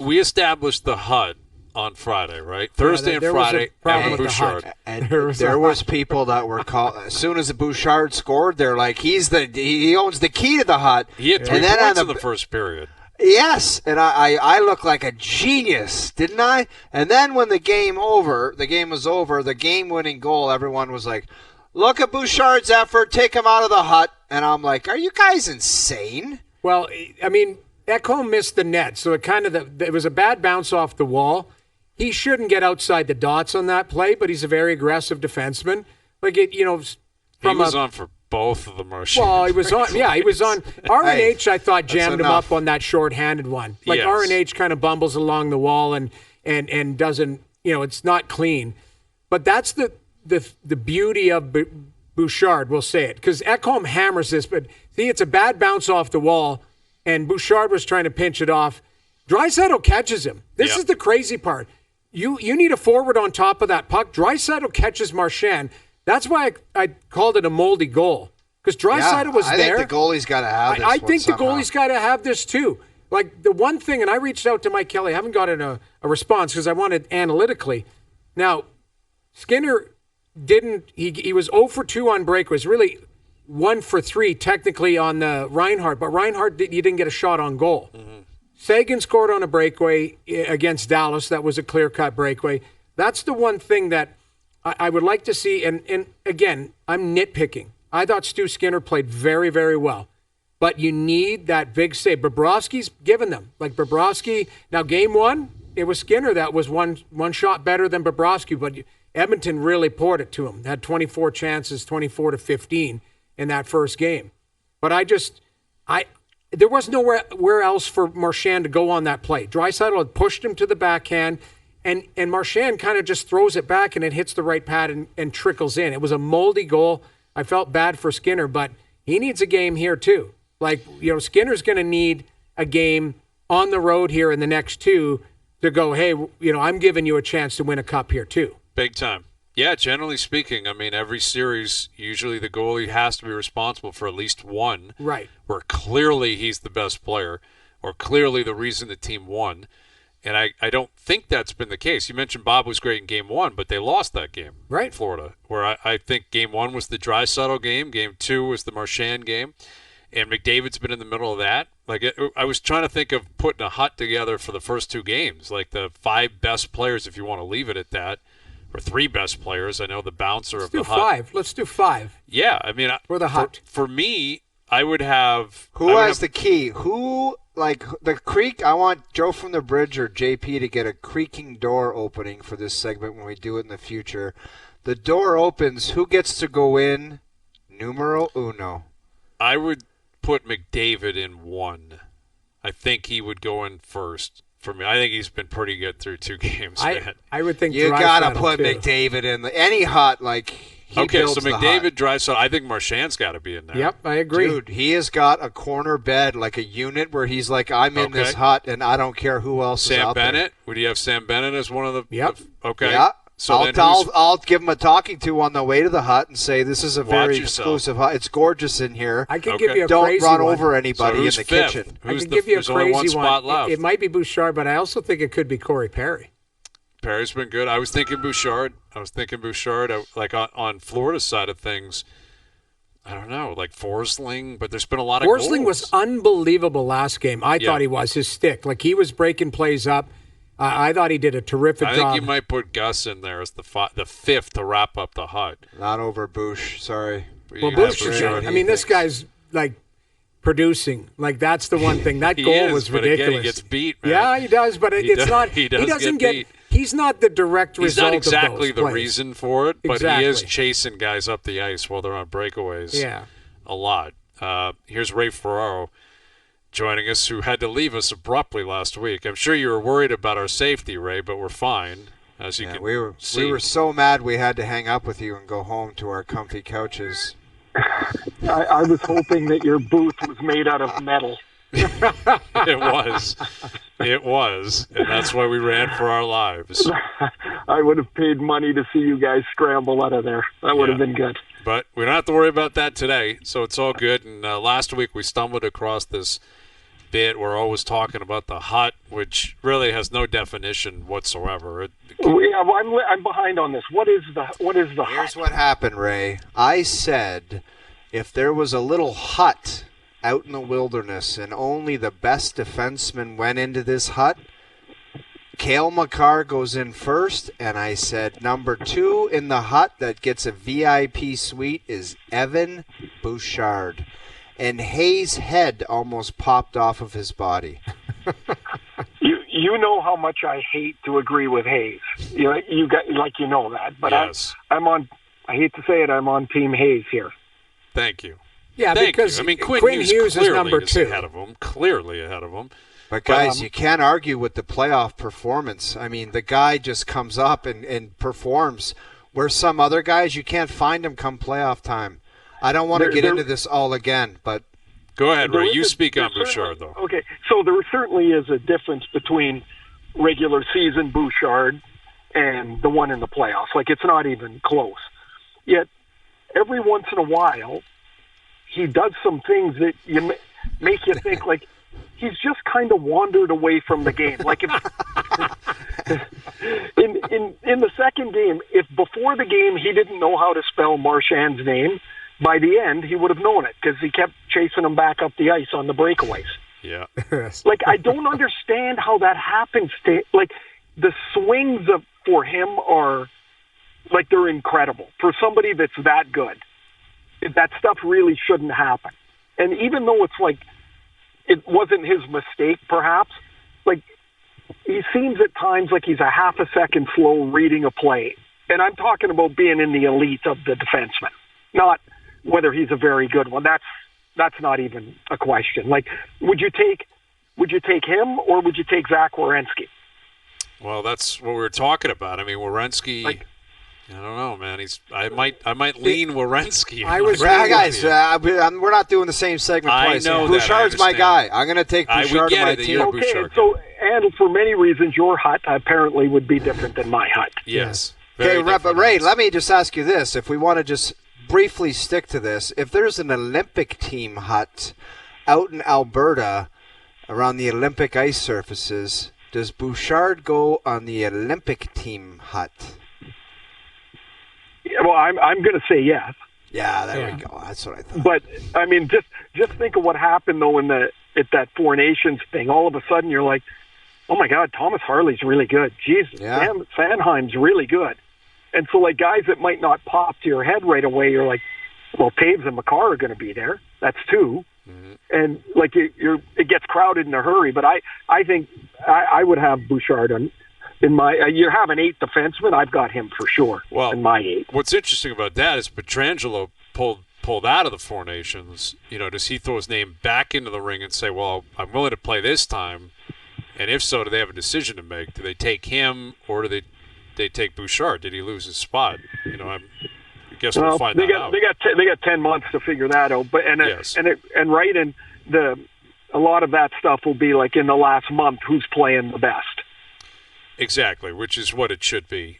we established the HUD on Friday, right? Thursday and Friday, Evan Bouchard. And there was people that were called as soon as Bouchard scored. They're like, he owns the key to the HUD. He had 3 points in the first period. Yes, and I looked like a genius, didn't I? And then when the game was over, the game-winning goal, everyone was like, look at Bouchard's effort, take him out of the hut. And I'm like, are you guys insane? Well, I mean, Ekholm missed the net, so it was a bad bounce off the wall. He shouldn't get outside the dots on that play, but he's a very aggressive defenseman. He was on for both of the Marchand. Well, he was on. Yeah, he was on. R&H, I thought, jammed him up on that shorthanded one. Like, yes. R&H kind of bumbles along the wall and doesn't, it's not clean. But that's the beauty of Bouchard, we'll say it. Because Ekholm hammers this, but see, it's a bad bounce off the wall, and Bouchard was trying to pinch it off. Draisaitl catches him. This is the crazy part. You need a forward on top of that puck. Draisaitl catches Marchand. That's why I called it a moldy goal. Because Draisaitl was there. I think the goalie's got to have this. I think the goalie's got to have this too. Like, the one thing, and I reached out to Mike Kelly. I haven't gotten a response because I wanted analytically. Now, Skinner didn't. He was 0 for 2 on breakaways. Really 1 for 3 technically on the Reinhart. But Reinhart, you didn't get a shot on goal. Mm-hmm. Sagan scored on a breakaway against Dallas. That was a clear-cut breakaway. That's the one thing that I would like to see. And again, I'm nitpicking. I thought Stu Skinner played very, very well. But you need that big save. Bobrovsky's given them. Like Bobrovsky, now game 1, it was Skinner that was one shot better than Bobrovsky, but Edmonton really poured it to him. Had 24 chances, 24-15 in that first game. But there was nowhere else for Marchand to go on that play. Draisaitl had pushed him to the backhand, and Marchand kind of just throws it back, and it hits the right pad and trickles in. It was a moldy goal. I felt bad for Skinner, but he needs a game here too. Like, Skinner's going to need a game on the road here in the next 2 to go, hey, I'm giving you a chance to win a cup here too. Big time. Yeah, generally speaking, I mean, every series, usually the goalie has to be responsible for at least one. Right. Where clearly he's the best player or clearly the reason the team won. And I don't think that's been the case. You mentioned Bob was great in Game 1, but they lost that game in Florida, where I think Game 1 was the Draisaitl game, Game 2 was the Marchand game, and McDavid's been in the middle of that. Like, I was trying to think of putting a hut together for the first 2 games, like the 5 best players, if you want to leave it at that. Or 3 best players. I know the bouncer of the hut. Let's do 5. Yeah, I mean, for the hut. For me, I would have. Who has the key? Who, like the creak? I want Joe from the Bridge or JP to get a creaking door opening for this segment when we do it in the future. The door opens. Who gets to go in? Numero uno. I would put McDavid in 1. I think he would go in first. For me, I think he's been pretty good through 2 games. I would think you gotta put McDavid in any hut. Like so McDavid, Draisaitl. I think Marchand's got to be in there. Yep, I agree. Dude, he has got a corner bed, like a unit where he's like, I'm in this hut, and I don't care who else is out there. Sam Bennett. Would you have Sam Bennett as one of the? Yep. Okay. Yeah. So I'll give him a talking to on the way to the hut and say, this is a very exclusive hut. It's gorgeous in here. I can give you a Don't crazy run one. over anybody in the kitchen. I can give you a crazy one. Left. It might be Bouchard, but I also think it could be Corey Perry. Perry's been good. I was thinking Bouchard. Like on Florida's side of things, I don't know, like Forsling, but there's been a lot of goals. Forsling was unbelievable last game. I thought he was. His stick. Like, he was breaking plays up. I thought he did a terrific job. I think you might put Gus in there as the 5th to wrap up the hut. Not over Bouch, sorry. Well, Bouch is good. I mean, this guy's, like, producing. Like, that's the one thing. That goal was ridiculous. But again, he gets beat, man. Yeah, he does, but he doesn't get beat. He's not the direct result of those plays. He's not exactly the reason for it, but he is chasing guys up the ice while they're on breakaways a lot. Here's Ray Ferraro joining us, who had to leave us abruptly last week. I'm sure you were worried about our safety, Ray, but we're fine, as you can see. We were so mad we had to hang up with you and go home to our comfy couches. I was hoping that your booth was made out of metal. It was, and that's why we ran for our lives. I would have paid money to see you guys scramble out of there. That would have been good. But we don't have to worry about that today, so it's all good. And last week we stumbled across this bit. We're always talking about the hut, which really has no definition whatsoever. Yeah, well, I'm behind on this. What is the Here's hut? what happened, Ray. I said if there was a little hut out in the wilderness and only the best defenseman went into this hut, Cale Makar goes in first, and I said number 2 in the hut that gets a VIP suite is Evan Bouchard. And Hayes' head almost popped off of his body. You know how much I hate to agree with Hayes. You know that, but yes. I'm on. I hate to say it, I'm on Team Hayes here. Thank you. Yeah, Thank because you. I mean, Quinn Hughes is number 2. Ahead of him, clearly ahead of him. But, guys, you can't argue with the playoff performance. I mean, the guy just comes up and performs, where some other guys, you can't find them come playoff time. I don't want to get into this all again, but... Go ahead, Ray. You speak on Bouchard, though. Okay, so there certainly is a difference between regular season Bouchard and the one in the playoffs. Like, it's not even close. Yet, every once in a while, he does some things that make you think, like, he's just kind of wandered away from the game. Like, if, in the second game, if before the game he didn't know how to spell Marchand's name, by the end he would have known it because he kept chasing him back up the ice on the breakaways. Yeah. Like, I don't understand how that happens. Like, the swings for him are, like, they're incredible. For somebody that's that good, that stuff really shouldn't happen. And even though it's like, it wasn't his mistake, perhaps, like, he seems at times like he's a half a second slow reading a play. And I'm talking about being in the elite of the defenseman, not whether he's a very good one. That's not even a question. Like, would you take him or would you take Zach Werenski? Well, that's what we were talking about. I mean, Werenski, I don't know, man. I might lean Werenski. Guys, we're not doing the same segment twice. I know Bouchard's my guy. I'm going to take Bouchard on my team. Okay, so, and for many reasons, your hut apparently would be different than my hut. Yes. Okay, but Ray, let me just ask you this. If we want to just briefly stick to this, if there's an Olympic team hut out in Alberta around the Olympic ice surfaces, does Bouchard go on the Olympic team hut? Yeah, well, I'm going to say yes. Yeah, there we go. That's what I thought. But I mean, just think of what happened though at that Four Nations thing. All of a sudden, you're like, oh my God, Thomas Harley's really good. Jesus, Sanheim's really good. And so, like, guys that might not pop to your head right away, you're like, well, Taves and Makar are going to be there. That's 2. Mm-hmm. And, like, it gets crowded in a hurry. But I think I would have Bouchard in my you have an 8th defenseman. I've got him for sure in my 8. What's interesting about that is Pietrangelo pulled out of the Four Nations. Does he throw his name back into the ring and say, well, I'm willing to play this time? And if so, do they have a decision to make? Do they take him or do they take Bouchard? Did he lose his spot? I guess we'll find that out. They got 10 months to figure that out. But a lot of that stuff will be like in the last month, who's playing the best. Exactly, which is what it should be.